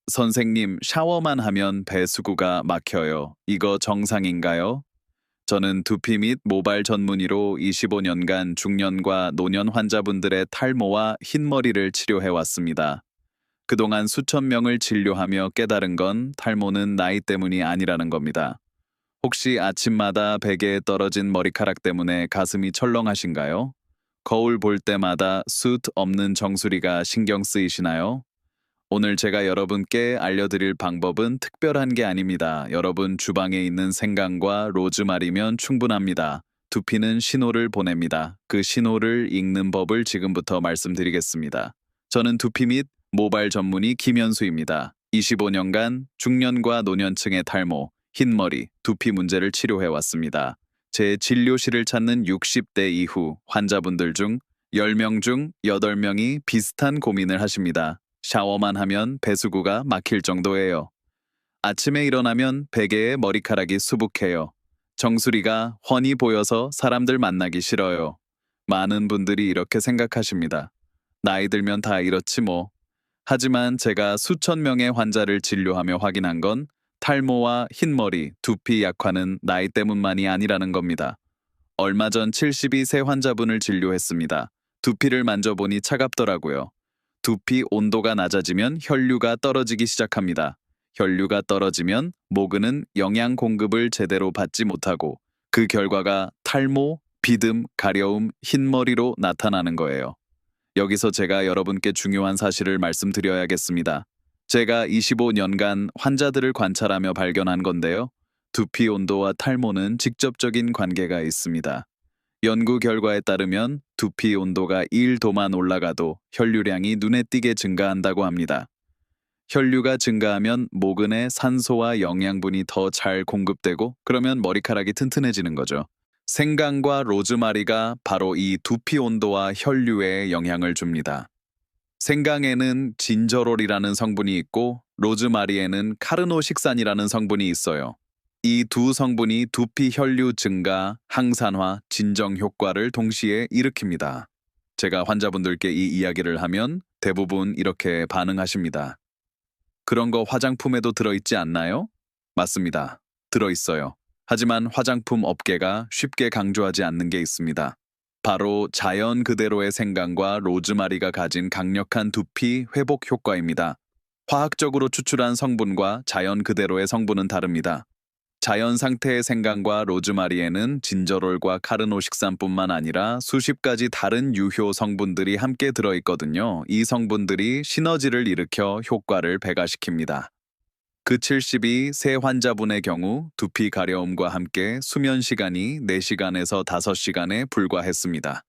선생님, 샤워만 하면 배수구가 막혀요. 이거 정상인가요? 저는 두피 및 모발 전문의로 25년간 중년과 노년 환자분들의 탈모와 흰머리를 치료해왔습니다. 그동안 수천 명을 진료하며 깨달은 건 탈모는 나이 때문이 아니라는 겁니다. 혹시 아침마다 베개에 떨어진 머리카락 때문에 가슴이 철렁하신가요? 거울 볼 때마다 숱 없는 정수리가 신경 쓰이시나요? 오늘 제가 여러분께 알려드릴 방법은 특별한 게 아닙니다. 여러분 주방에 있는 생강과 로즈마리면 충분합니다. 두피는 신호를 보냅니다. 그 신호를 읽는 법을 지금부터 말씀드리겠습니다. 저는 두피 및 모발 전문의 김현수입니다. 25년간 중년과 노년층의 탈모, 흰머리, 두피 문제를 치료해왔습니다. 제 진료실을 찾는 60대 이후 환자분들 중 10명 중 8명이 비슷한 고민을 하십니다. 샤워만 하면 배수구가 막힐 정도예요. 아침에 일어나면 베개에 머리카락이 수북해요. 정수리가 훤히 보여서 사람들 만나기 싫어요. 많은 분들이 이렇게 생각하십니다. 나이 들면 다 이렇지 뭐. 하지만 제가 수천 명의 환자를 진료하며 확인한 건 탈모와 흰머리, 두피 약화는 나이 때문만이 아니라는 겁니다. 얼마 전 72세 환자분을 진료했습니다. 두피를 만져보니 차갑더라고요. 두피 온도가 낮아지면 혈류가 떨어지기 시작합니다. 혈류가 떨어지면 모근은 영양 공급을 제대로 받지 못하고 그 결과가 탈모, 비듬, 가려움, 흰머리로 나타나는 거예요. 여기서 제가 여러분께 중요한 사실을 말씀드려야겠습니다. 제가 25년간 환자들을 관찰하며 발견한 건데요. 두피 온도와 탈모는 직접적인 관계가 있습니다. 연구 결과에 따르면 두피 온도가 1도만 올라가도 혈류량이 눈에 띄게 증가한다고 합니다. 혈류가 증가하면 모근에 산소와 영양분이 더 잘 공급되고 그러면 머리카락이 튼튼해지는 거죠. 생강과 로즈마리가 바로 이 두피 온도와 혈류에 영향을 줍니다. 생강에는 진저롤이라는 성분이 있고 로즈마리에는 카르노식산이라는 성분이 있어요. 이 두 성분이 두피 혈류 증가, 항산화, 진정 효과를 동시에 일으킵니다. 제가 환자분들께 이 이야기를 하면 대부분 이렇게 반응하십니다. 그런 거 화장품에도 들어있지 않나요? 맞습니다. 들어있어요. 하지만 화장품 업계가 쉽게 강조하지 않는 게 있습니다. 바로 자연 그대로의 생강과 로즈마리가 가진 강력한 두피 회복 효과입니다. 화학적으로 추출한 성분과 자연 그대로의 성분은 다릅니다. 자연 상태의 생강과 로즈마리에는 진저롤과 카르노식산뿐만 아니라 수십 가지 다른 유효 성분들이 함께 들어있거든요. 이 성분들이 시너지를 일으켜 효과를 배가시킵니다. 그 72세 환자분의 경우 두피 가려움과 함께 수면 시간이 4시간에서 5시간에 불과했습니다.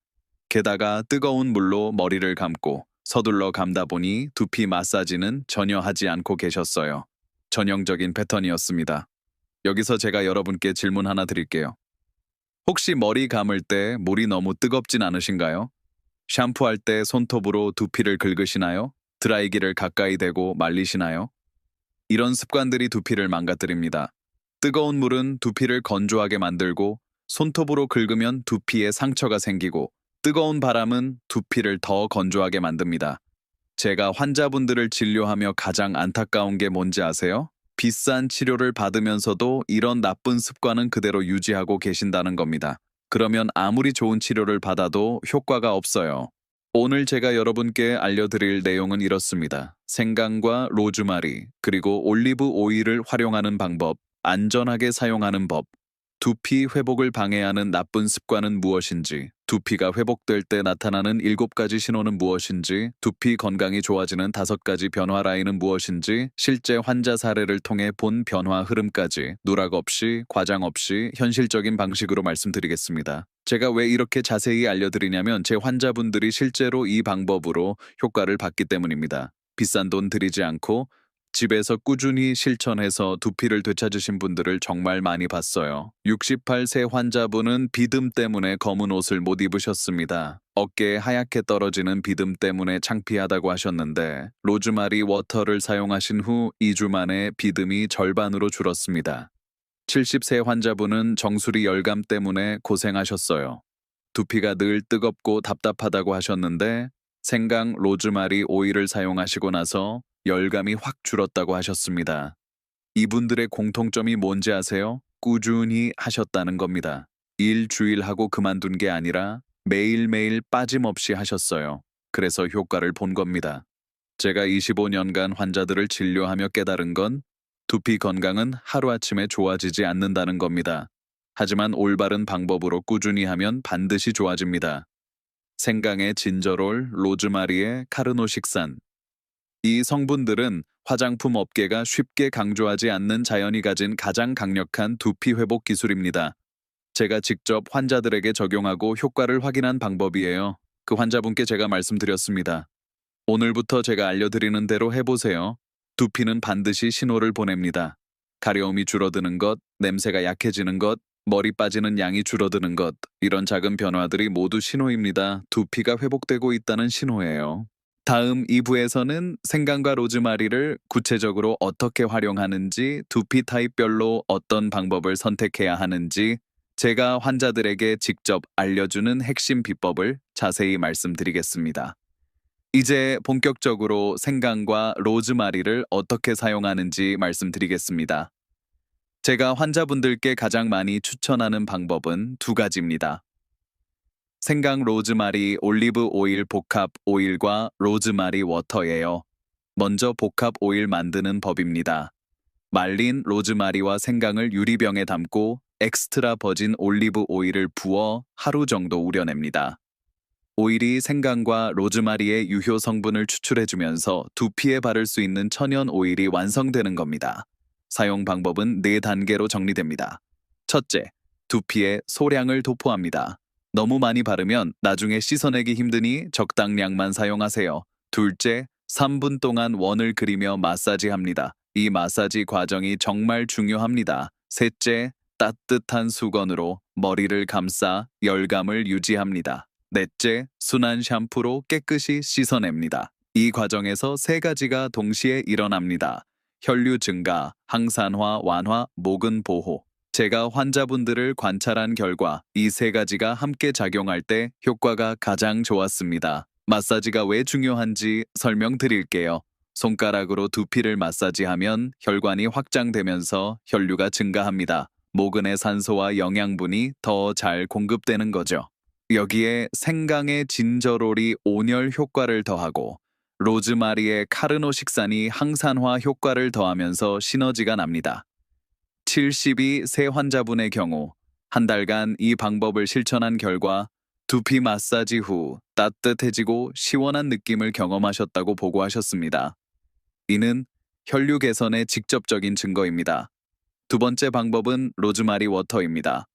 게다가 뜨거운 물로 머리를 감고 서둘러 감다 보니 두피 마사지는 전혀 하지 않고 계셨어요. 전형적인 패턴이었습니다. 여기서 제가 여러분께 질문 하나 드릴게요. 혹시 머리 감을 때 물이 너무 뜨겁진 않으신가요? 샴푸할 때 손톱으로 두피를 긁으시나요? 드라이기를 가까이 대고 말리시나요? 이런 습관들이 두피를 망가뜨립니다. 뜨거운 물은 두피를 건조하게 만들고 손톱으로 긁으면 두피에 상처가 생기고 뜨거운 바람은 두피를 더 건조하게 만듭니다. 제가 환자분들을 진료하며 가장 안타까운 게 뭔지 아세요? 비싼 치료를 받으면서도 이런 나쁜 습관은 그대로 유지하고 계신다는 겁니다. 그러면 아무리 좋은 치료를 받아도 효과가 없어요. 오늘 제가 여러분께 알려드릴 내용은 이렇습니다. 생강과 로즈마리, 그리고 올리브 오일을 활용하는 방법, 안전하게 사용하는 법, 두피 회복을 방해하는 나쁜 습관은 무엇인지, 두피가 회복될 때 나타나는 7가지 신호는 무엇인지, 두피 건강이 좋아지는 5가지 변화 라인은 무엇인지, 실제 환자 사례를 통해 본 변화 흐름까지 누락 없이, 과장 없이 현실적인 방식으로 말씀드리겠습니다. 제가 왜 이렇게 자세히 알려드리냐면 제 환자분들이 실제로 이 방법으로 효과를 받기 때문입니다. 비싼 돈 들이지 않고 집에서 꾸준히 실천해서 두피를 되찾으신 분들을 정말 많이 봤어요. 68세 환자분은 비듬 때문에 검은 옷을 못 입으셨습니다. 어깨에 하얗게 떨어지는 비듬 때문에 창피하다고 하셨는데 로즈마리 워터를 사용하신 후 2주 만에 비듬이 절반으로 줄었습니다. 70세 환자분은 정수리 열감 때문에 고생하셨어요. 두피가 늘 뜨겁고 답답하다고 하셨는데 생강, 로즈마리 오일을 사용하시고 나서 열감이 확 줄었다고 하셨습니다. 이분들의 공통점이 뭔지 아세요? 꾸준히 하셨다는 겁니다. 일주일하고 그만둔 게 아니라 매일매일 빠짐없이 하셨어요. 그래서 효과를 본 겁니다. 제가 25년간 환자들을 진료하며 깨달은 건 두피 건강은 하루아침에 좋아지지 않는다는 겁니다. 하지만 올바른 방법으로 꾸준히 하면 반드시 좋아집니다. 생강의 진저롤, 로즈마리의 카르노식산. 이 성분들은 화장품 업계가 쉽게 강조하지 않는 자연이 가진 가장 강력한 두피 회복 기술입니다. 제가 직접 환자들에게 적용하고 효과를 확인한 방법이에요. 그 환자분께 제가 말씀드렸습니다. 오늘부터 제가 알려드리는 대로 해보세요. 두피는 반드시 신호를 보냅니다. 가려움이 줄어드는 것, 냄새가 약해지는 것, 머리 빠지는 양이 줄어드는 것, 이런 작은 변화들이 모두 신호입니다. 두피가 회복되고 있다는 신호예요. 다음 2부에서는 생강과 로즈마리를 구체적으로 어떻게 활용하는지, 두피 타입별로 어떤 방법을 선택해야 하는지, 제가 환자들에게 직접 알려주는 핵심 비법을 자세히 말씀드리겠습니다. 이제 본격적으로 생강과 로즈마리를 어떻게 사용하는지 말씀드리겠습니다. 제가 환자분들께 가장 많이 추천하는 방법은 두 가지입니다. 생강 로즈마리 올리브 오일 복합 오일과 로즈마리 워터예요. 먼저 복합 오일 만드는 법입니다. 말린 로즈마리와 생강을 유리병에 담고 엑스트라 버진 올리브 오일을 부어 하루 정도 우려냅니다. 오일이 생강과 로즈마리의 유효 성분을 추출해주면서 두피에 바를 수 있는 천연 오일이 완성되는 겁니다. 사용 방법은 4단계로 정리됩니다. 첫째, 두피에 소량을 도포합니다. 너무 많이 바르면 나중에 씻어내기 힘드니 적당량만 사용하세요. 둘째, 3분 동안 원을 그리며 마사지합니다. 이 마사지 과정이 정말 중요합니다. 셋째, 따뜻한 수건으로 머리를 감싸 열감을 유지합니다. 넷째, 순한 샴푸로 깨끗이 씻어냅니다. 이 과정에서 3가지가 동시에 일어납니다. 혈류 증가, 항산화 완화, 모근 보호. 제가 환자분들을 관찰한 결과 이 3가지가 함께 작용할 때 효과가 가장 좋았습니다. 마사지가 왜 중요한지 설명드릴게요. 손가락으로 두피를 마사지하면 혈관이 확장되면서 혈류가 증가합니다. 모근의 산소와 영양분이 더 잘 공급되는 거죠. 여기에 생강의 진저롤이 온열 효과를 더하고 로즈마리의 카르노식산이 항산화 효과를 더하면서 시너지가 납니다. 72세 환자분의 경우 한 달간 이 방법을 실천한 결과 두피 마사지 후 따뜻해지고 시원한 느낌을 경험하셨다고 보고하셨습니다. 이는 혈류 개선의 직접적인 증거입니다. 두 번째 방법은 로즈마리 워터입니다.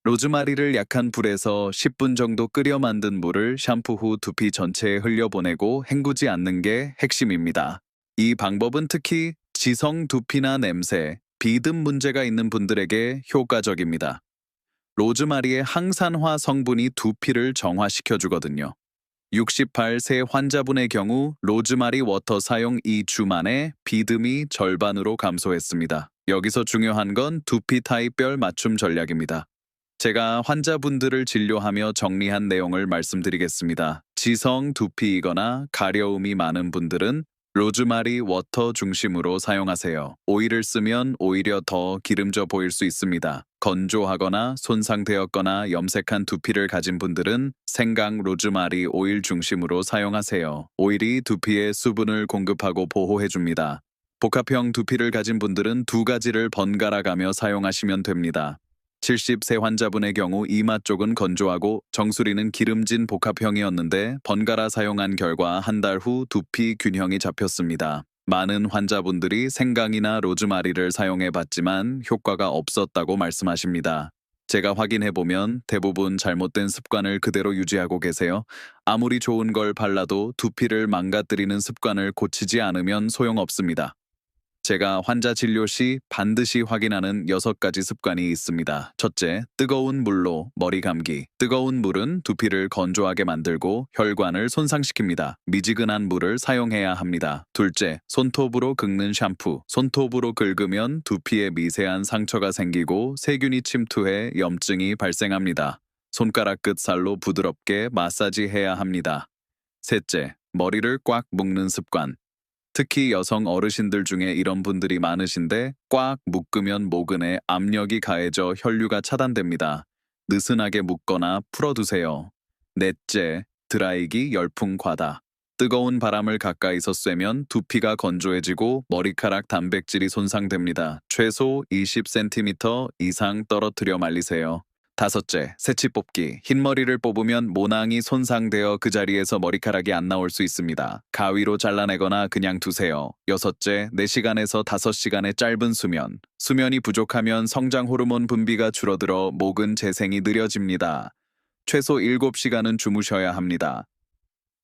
로즈마리를 약한 불에서 10분 정도 끓여 만든 물을 샴푸 후 두피 전체에 흘려보내고 헹구지 않는 게 핵심입니다. 이 방법은 특히 지성 두피나 냄새, 비듬 문제가 있는 분들에게 효과적입니다. 로즈마리의 항산화 성분이 두피를 정화시켜주거든요. 68세 환자분의 경우 로즈마리 워터 사용 2주 만에 비듬이 절반으로 감소했습니다. 여기서 중요한 건 두피 타입별 맞춤 전략입니다. 제가 환자분들을 진료하며 정리한 내용을 말씀드리겠습니다. 지성 두피이거나 가려움이 많은 분들은 로즈마리 워터 중심으로 사용하세요. 오일을 쓰면 오히려 더 기름져 보일 수 있습니다. 건조하거나 손상되었거나 염색한 두피를 가진 분들은 생강 로즈마리 오일 중심으로 사용하세요. 오일이 두피에 수분을 공급하고 보호해줍니다. 복합형 두피를 가진 분들은 2가지를 번갈아 가며 사용하시면 됩니다. 70세 환자분의 경우 이마 쪽은 건조하고 정수리는 기름진 복합형이었는데 번갈아 사용한 결과 한 달 후 두피 균형이 잡혔습니다. 많은 환자분들이 생강이나 로즈마리를 사용해봤지만 효과가 없었다고 말씀하십니다. 제가 확인해보면 대부분 잘못된 습관을 그대로 유지하고 계세요. 아무리 좋은 걸 발라도 두피를 망가뜨리는 습관을 고치지 않으면 소용없습니다. 제가 환자 진료 시 반드시 확인하는 6가지 습관이 있습니다. 첫째, 뜨거운 물로 머리 감기. 뜨거운 물은 두피를 건조하게 만들고 혈관을 손상시킵니다. 미지근한 물을 사용해야 합니다. 둘째, 손톱으로 긁는 샴푸. 손톱으로 긁으면 두피에 미세한 상처가 생기고 세균이 침투해 염증이 발생합니다. 손가락 끝 살로 부드럽게 마사지해야 합니다. 셋째, 머리를 꽉 묶는 습관. 특히 여성 어르신들 중에 이런 분들이 많으신데 꽉 묶으면 모근에 압력이 가해져 혈류가 차단됩니다. 느슨하게 묶거나 풀어두세요. 넷째, 드라이기 열풍 과다. 뜨거운 바람을 가까이서 쐬면 두피가 건조해지고 머리카락 단백질이 손상됩니다. 최소 20cm 이상 떨어뜨려 말리세요. 다섯째, 새치 뽑기. 흰머리를 뽑으면 모낭이 손상되어 그 자리에서 머리카락이 안 나올 수 있습니다. 가위로 잘라내거나 그냥 두세요. 여섯째, 4시간에서 5시간의 짧은 수면. 수면이 부족하면 성장 호르몬 분비가 줄어들어 모근 재생이 느려집니다. 최소 7시간은 주무셔야 합니다.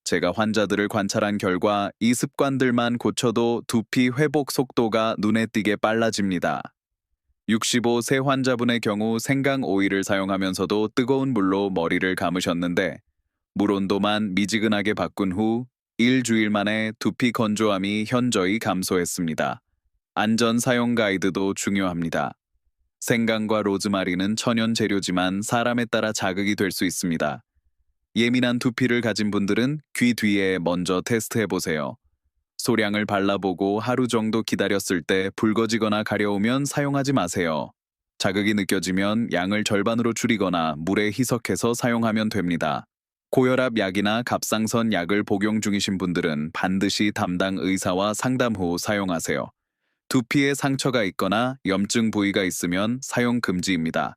제가 환자들을 관찰한 결과 이 습관들만 고쳐도 두피 회복 속도가 눈에 띄게 빨라집니다. 65세 환자분의 경우 생강 오일을 사용하면서도 뜨거운 물로 머리를 감으셨는데 물 온도만 미지근하게 바꾼 후 일주일 만에 두피 건조함이 현저히 감소했습니다. 안전 사용 가이드도 중요합니다. 생강과 로즈마리는 천연 재료지만 사람에 따라 자극이 될 수 있습니다. 예민한 두피를 가진 분들은 귀 뒤에 먼저 테스트해보세요. 소량을 발라보고 하루 정도 기다렸을 때 붉어지거나 가려우면 사용하지 마세요. 자극이 느껴지면 양을 절반으로 줄이거나 물에 희석해서 사용하면 됩니다. 고혈압 약이나 갑상선 약을 복용 중이신 분들은 반드시 담당 의사와 상담 후 사용하세요. 두피에 상처가 있거나 염증 부위가 있으면 사용 금지입니다.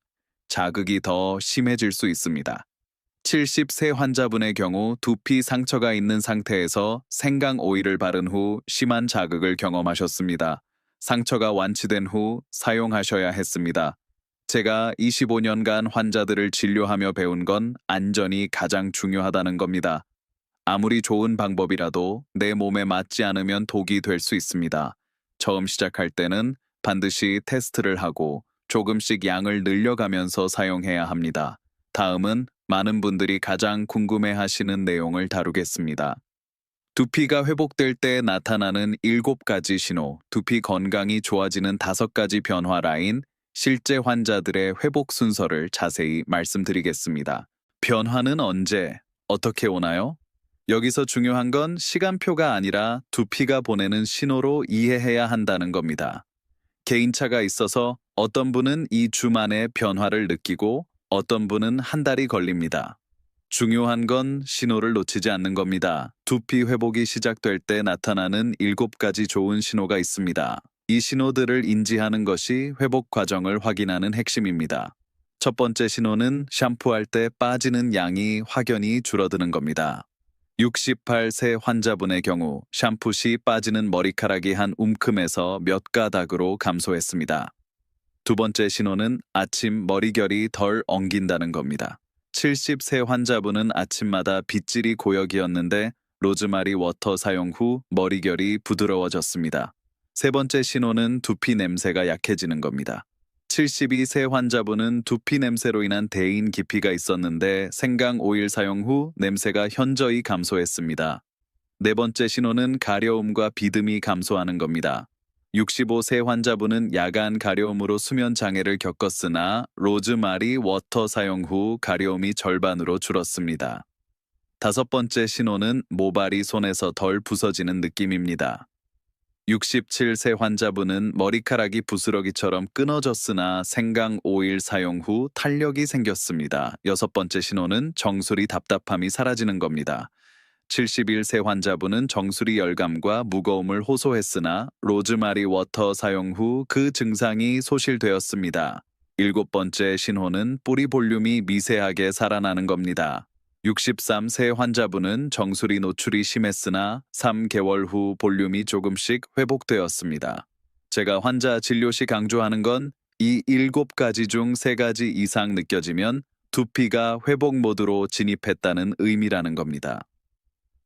자극이 더 심해질 수 있습니다. 70세 환자분의 경우 두피 상처가 있는 상태에서 생강 오일을 바른 후 심한 자극을 경험하셨습니다. 상처가 완치된 후 사용하셔야 했습니다. 제가 25년간 환자들을 진료하며 배운 건 안전이 가장 중요하다는 겁니다. 아무리 좋은 방법이라도 내 몸에 맞지 않으면 독이 될 수 있습니다. 처음 시작할 때는 반드시 테스트를 하고 조금씩 양을 늘려가면서 사용해야 합니다. 다음은 많은 분들이 가장 궁금해하시는 내용을 다루겠습니다. 두피가 회복될 때 나타나는 7가지 신호, 두피 건강이 좋아지는 5가지 변화 라인, 실제 환자들의 회복 순서를 자세히 말씀드리겠습니다. 변화는 언제, 어떻게 오나요? 여기서 중요한 건 시간표가 아니라 두피가 보내는 신호로 이해해야 한다는 겁니다. 개인차가 있어서 어떤 분은 2주 만에 변화를 느끼고 어떤 분은 한 달이 걸립니다. 중요한 건 신호를 놓치지 않는 겁니다. 두피 회복이 시작될 때 나타나는 7가지 좋은 신호가 있습니다. 이 신호들을 인지하는 것이 회복 과정을 확인하는 핵심입니다. 첫 번째 신호는 샴푸할 때 빠지는 양이 확연히 줄어드는 겁니다. 68세 환자분의 경우 샴푸 시 빠지는 머리카락이 한 움큼에서 몇 가닥으로 감소했습니다. 두 번째 신호는 아침 머리결이 덜 엉긴다는 겁니다. 70세 환자분은 아침마다 빗질이 고역이었는데 로즈마리 워터 사용 후 머리결이 부드러워졌습니다. 세 번째 신호는 두피 냄새가 약해지는 겁니다. 72세 환자분은 두피 냄새로 인한 대인 기피가 있었는데 생강 오일 사용 후 냄새가 현저히 감소했습니다. 네 번째 신호는 가려움과 비듬이 감소하는 겁니다. 65세 환자분은 야간 가려움으로 수면 장애를 겪었으나 로즈마리 워터 사용 후 가려움이 절반으로 줄었습니다. 다섯 번째 신호는 모발이 손에서 덜 부서지는 느낌입니다. 67세 환자분은 머리카락이 부스러기처럼 끊어졌으나 생강 오일 사용 후 탄력이 생겼습니다. 여섯 번째 신호는 정수리 답답함이 사라지는 겁니다. 71세 환자분은 정수리 열감과 무거움을 호소했으나 로즈마리 워터 사용 후 그 증상이 소실되었습니다. 일곱 번째 신호는 뿌리 볼륨이 미세하게 살아나는 겁니다. 63세 환자분은 정수리 노출이 심했으나 3개월 후 볼륨이 조금씩 회복되었습니다. 제가 환자 진료 시 강조하는 건 이 7가지 중 3가지 이상 느껴지면 두피가 회복 모드로 진입했다는 의미라는 겁니다.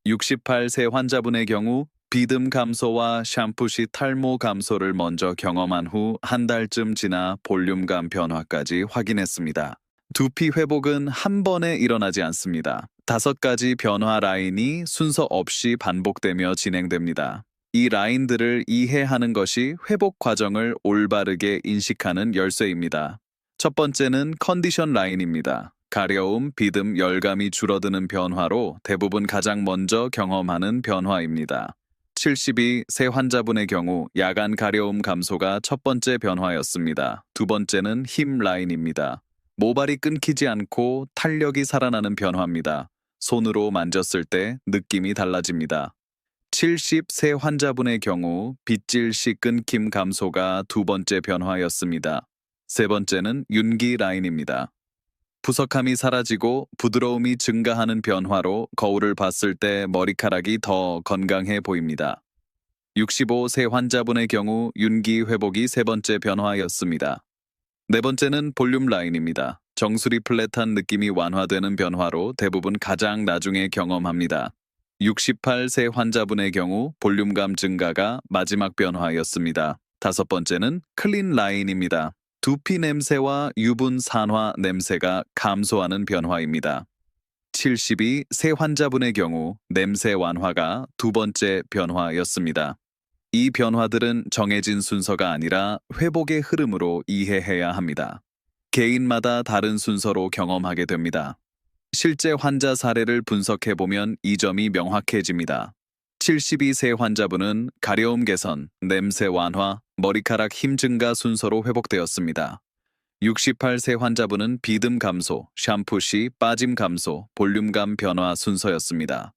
68세 환자분의 경우 비듬 감소와 샴푸 시 탈모 감소를 먼저 경험한 후 한 달쯤 지나 볼륨감 변화까지 확인했습니다. 두피 회복은 한 번에 일어나지 않습니다. 5가지 변화 라인이 순서 없이 반복되며 진행됩니다. 이 라인들을 이해하는 것이 회복 과정을 올바르게 인식하는 열쇠입니다. 첫 번째는 컨디션 라인입니다. 가려움, 비듬, 열감이 줄어드는 변화로 대부분 가장 먼저 경험하는 변화입니다. 72세 환자분의 경우 야간 가려움 감소가 첫 번째 변화였습니다. 두 번째는 힘 라인입니다. 모발이 끊기지 않고 탄력이 살아나는 변화입니다. 손으로 만졌을 때 느낌이 달라집니다. 70세 환자분의 경우 빗질시 끊김 감소가 두 번째 변화였습니다. 세 번째는 윤기 라인입니다. 푸석함이 사라지고 부드러움이 증가하는 변화로 거울을 봤을 때 머리카락이 더 건강해 보입니다. 65세 환자분의 경우 윤기 회복이 세 번째 변화였습니다. 네 번째는 볼륨 라인입니다. 정수리 플랫한 느낌이 완화되는 변화로 대부분 가장 나중에 경험합니다. 68세 환자분의 경우 볼륨감 증가가 마지막 변화였습니다. 다섯 번째는 클린 라인입니다. 두피 냄새와 유분 산화 냄새가 감소하는 변화입니다. 72세 환자분의 경우 냄새 완화가 두 번째 변화였습니다. 이 변화들은 정해진 순서가 아니라 회복의 흐름으로 이해해야 합니다. 개인마다 다른 순서로 경험하게 됩니다. 실제 환자 사례를 분석해보면 이 점이 명확해집니다. 72세 환자분은 가려움 개선, 냄새 완화, 머리카락 힘 증가 순서로 회복되었습니다. 68세 환자분은 비듬 감소, 샴푸 시 빠짐 감소, 볼륨감 변화 순서였습니다.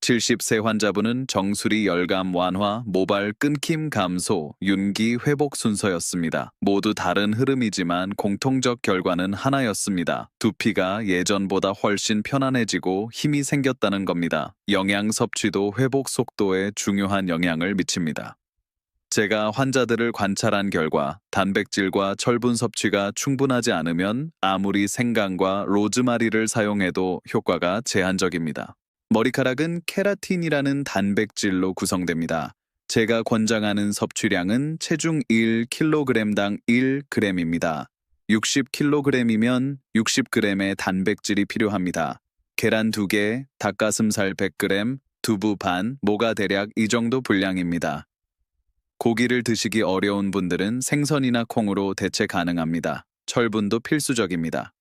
70세 환자분은 정수리 열감 완화, 모발 끊김 감소, 윤기 회복 순서였습니다. 모두 다른 흐름이지만 공통적 결과는 하나였습니다. 두피가 예전보다 훨씬 편안해지고 힘이 생겼다는 겁니다. 영양 섭취도 회복 속도에 중요한 영향을 미칩니다. 제가 환자들을 관찰한 결과 단백질과 철분 섭취가 충분하지 않으면 아무리 생강과 로즈마리를 사용해도 효과가 제한적입니다. 머리카락은 케라틴이라는 단백질로 구성됩니다. 제가 권장하는 섭취량은 체중 1kg당 1g입니다. 60kg이면 60g의 단백질이 필요합니다. 계란 2개, 닭가슴살 100g, 두부 반, 모가 대략 이 정도 분량입니다. 고기를 드시기 어려운 분들은 생선이나 콩으로 대체 가능합니다. 철분도 필수적입니다.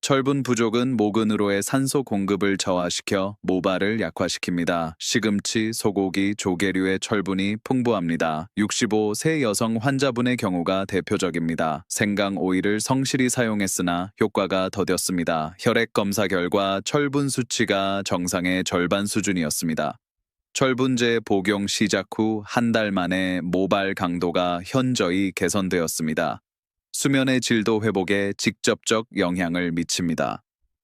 철분 부족은 모근으로의 산소 공급을 저하시켜 모발을 약화시킵니다. 시금치, 소고기, 조개류의 철분이 풍부합니다. 65세 여성 환자분의 경우가 대표적입니다. 생강 오일을 성실히 사용했으나 효과가 더뎠습니다. 혈액 검사 결과 철분 수치가 정상의 절반 수준이었습니다. 철분제 복용 시작 후 한 달 만에 모발 강도가 현저히 개선되었습니다. 수면의 질도 회복에 직접적 영향을 미칩니다.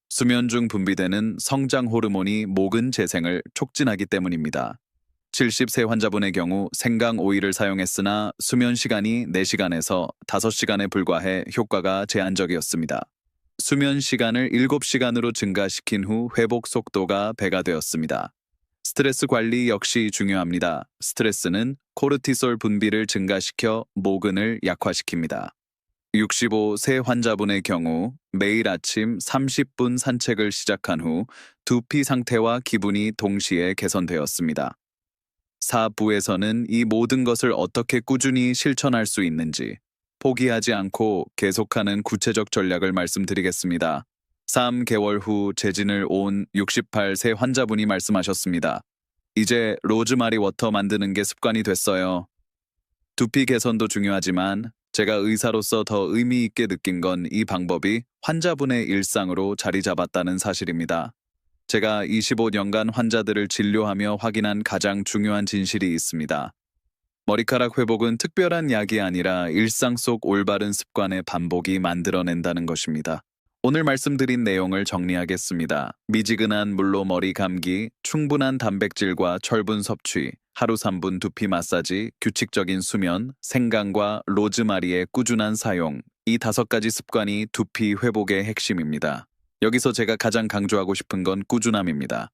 수면 중 분비되는 성장 호르몬이 모근 재생을 촉진하기 때문입니다. 70세 환자분의 경우 생강 오일을 사용했으나 수면 시간이 4시간에서 5시간에 불과해 효과가 제한적이었습니다. 수면 시간을 7시간으로 증가시킨 후 회복 속도가 배가 되었습니다. 스트레스 관리 역시 중요합니다. 스트레스는 코르티솔 분비를 증가시켜 모근을 약화시킵니다. 65세 환자분의 경우 매일 아침 30분 산책을 시작한 후 두피 상태와 기분이 동시에 개선되었습니다. 4부에서는 이 모든 것을 어떻게 꾸준히 실천할 수 있는지 포기하지 않고 계속하는 구체적 전략을 말씀드리겠습니다. 3개월 후 재진을 온 68세 환자분이 말씀하셨습니다. 이제 로즈마리 워터 만드는 게 습관이 됐어요. 두피 개선도 중요하지만 제가 의사로서 더 의미 있게 느낀 건 이 방법이 환자분의 일상으로 자리 잡았다는 사실입니다. 제가 25년간 환자들을 진료하며 확인한 가장 중요한 진실이 있습니다. 머리카락 회복은 특별한 약이 아니라 일상 속 올바른 습관의 반복이 만들어낸다는 것입니다. 오늘 말씀드린 내용을 정리하겠습니다. 미지근한 물로 머리 감기, 충분한 단백질과 철분 섭취, 하루 3분 두피 마사지, 규칙적인 수면, 생강과 로즈마리의 꾸준한 사용, 이 5가지 습관이 두피 회복의 핵심입니다. 여기서 제가 가장 강조하고 싶은 건 꾸준함입니다.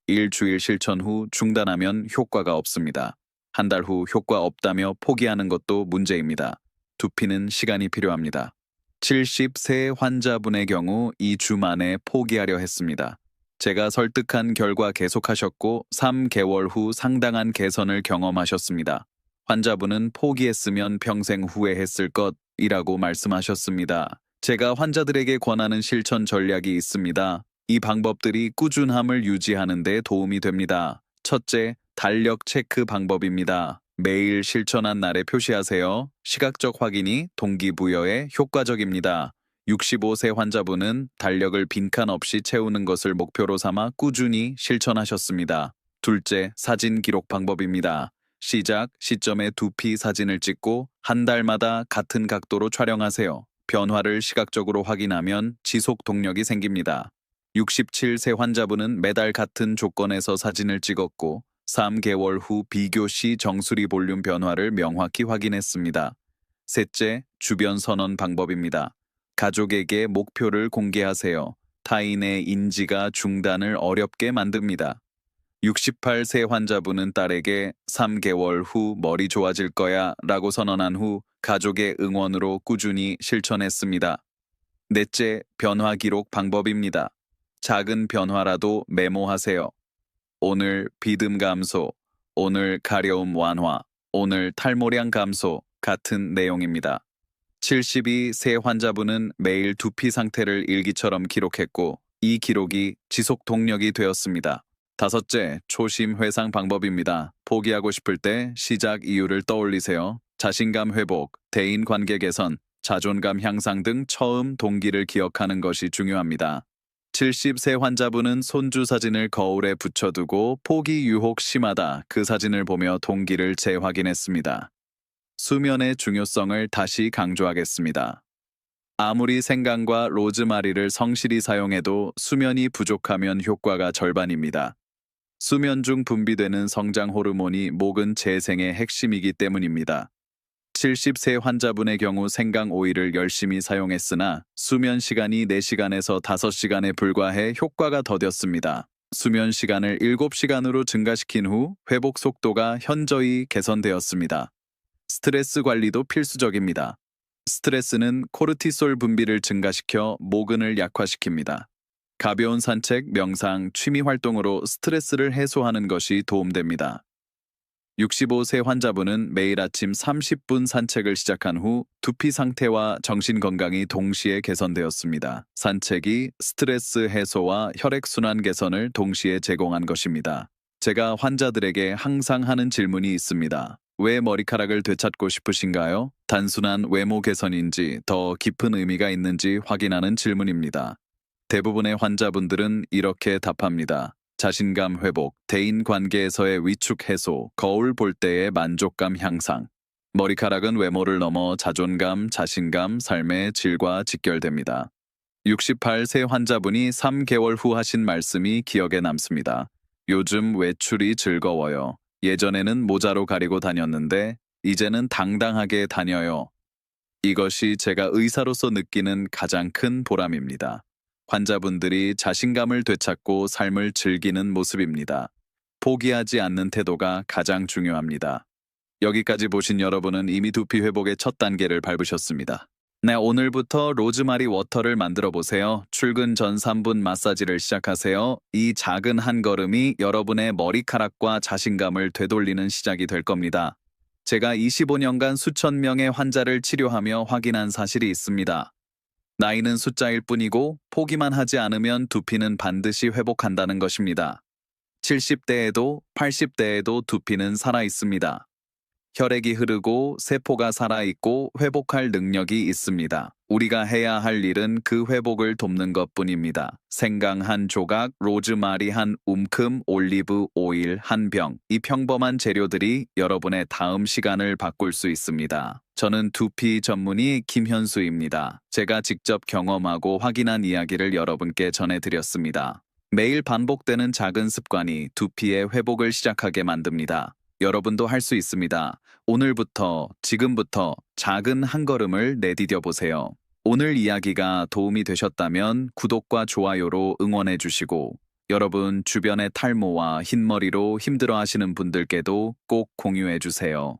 일주일 실천 후 중단하면 효과가 없습니다. 한 달 후 효과 없다며 포기하는 것도 문제입니다. 두피는 시간이 필요합니다. 70세 환자분의 경우 2주 만에 포기하려 했습니다. 제가 설득한 결과 계속하셨고 3개월 후 상당한 개선을 경험하셨습니다. 환자분은 포기했으면 평생 후회했을 것이라고 말씀하셨습니다. 제가 환자들에게 권하는 실천 전략이 있습니다. 이 방법들이 꾸준함을 유지하는 데 도움이 됩니다. 첫째, 달력 체크 방법입니다. 매일 실천한 날에 표시하세요. 시각적 확인이 동기부여에 효과적입니다. 65세 환자분은 달력을 빈칸 없이 채우는 것을 목표로 삼아 꾸준히 실천하셨습니다. 둘째, 사진 기록 방법입니다. 시작 시점에 두피 사진을 찍고 한 달마다 같은 각도로 촬영하세요. 변화를 시각적으로 확인하면 지속 동력이 생깁니다. 67세 환자분은 매달 같은 조건에서 사진을 찍었고 3개월 후 비교 시 정수리 볼륨 변화를 명확히 확인했습니다. 셋째, 주변 선언 방법입니다. 가족에게 목표를 공개하세요. 타인의 인지가 중단을 어렵게 만듭니다. 68세 환자분은 딸에게 3개월 후 머리 좋아질 거야 라고 선언한 후 가족의 응원으로 꾸준히 실천했습니다. 넷째, 변화 기록 방법입니다. 작은 변화라도 메모하세요. 오늘 비듬 감소, 오늘 가려움 완화, 오늘 탈모량 감소 같은 내용입니다. 72세 환자분은 매일 두피 상태를 일기처럼 기록했고 이 기록이 지속 동력이 되었습니다. 다섯째, 초심 회상 방법입니다. 포기하고 싶을 때 시작 이유를 떠올리세요. 자신감 회복, 대인 관계 개선, 자존감 향상 등 처음 동기를 기억하는 것이 중요합니다. 70세 환자분은 손주 사진을 거울에 붙여두고 포기 유혹 심하다 그 사진을 보며 동기를 재확인했습니다. 수면의 중요성을 다시 강조하겠습니다. 아무리 생강과 로즈마리를 성실히 사용해도 수면이 부족하면 효과가 절반입니다. 수면 중 분비되는 성장 호르몬이 모근 재생의 핵심이기 때문입니다. 70세 환자분의 경우 생강 오일을 열심히 사용했으나 수면 시간이 4시간에서 5시간에 불과해 효과가 더뎠습니다. 수면 시간을 7시간으로 증가시킨 후 회복 속도가 현저히 개선되었습니다. 스트레스 관리도 필수적입니다. 스트레스는 코르티솔 분비를 증가시켜 모근을 약화시킵니다. 가벼운 산책, 명상, 취미 활동으로 스트레스를 해소하는 것이 도움됩니다. 65세 환자분은 매일 아침 30분 산책을 시작한 후 두피 상태와 정신 건강이 동시에 개선되었습니다. 산책이 스트레스 해소와 혈액순환 개선을 동시에 제공한 것입니다. 제가 환자들에게 항상 하는 질문이 있습니다. 왜 머리카락을 되찾고 싶으신가요? 단순한 외모 개선인지 더 깊은 의미가 있는지 확인하는 질문입니다. 대부분의 환자분들은 이렇게 답합니다. 자신감 회복, 대인 관계에서의 위축 해소, 거울 볼 때의 만족감 향상. 머리카락은 외모를 넘어 자존감, 자신감, 삶의 질과 직결됩니다. 68세 환자분이 3개월 후 하신 말씀이 기억에 남습니다. 요즘 외출이 즐거워요. 예전에는 모자로 가리고 다녔는데 이제는 당당하게 다녀요. 이것이 제가 의사로서 느끼는 가장 큰 보람입니다. 환자분들이 자신감을 되찾고 삶을 즐기는 모습입니다. 포기하지 않는 태도가 가장 중요합니다. 여기까지 보신 여러분은 이미 두피 회복의 첫 단계를 밟으셨습니다. 네, 오늘부터 로즈마리 워터를 만들어 보세요. 출근 전 3분 마사지를 시작하세요. 이 작은 한 걸음이 여러분의 머리카락과 자신감을 되돌리는 시작이 될 겁니다. 제가 25년간 수천 명의 환자를 치료하며 확인한 사실이 있습니다. 나이는 숫자일 뿐이고 포기만 하지 않으면 두피는 반드시 회복한다는 것입니다. 70대에도 80대에도 두피는 살아 있습니다. 혈액이 흐르고 세포가 살아있고 회복할 능력이 있습니다. 우리가 해야 할 일은 그 회복을 돕는 것뿐입니다. 생강 한 조각, 로즈마리 한 움큼, 올리브 오일 한 병. 이 평범한 재료들이 여러분의 다음 시간을 바꿀 수 있습니다. 저는 두피 전문의 김현수입니다. 제가 직접 경험하고 확인한 이야기를 여러분께 전해드렸습니다. 매일 반복되는 작은 습관이 두피의 회복을 시작하게 만듭니다. 여러분도 할 수 있습니다. 오늘부터, 지금부터 작은 한 걸음을 내디뎌 보세요. 오늘 이야기가 도움이 되셨다면 구독과 좋아요로 응원해 주시고 여러분 주변의 탈모와 흰머리로 힘들어 하시는 분들께도 꼭 공유해 주세요.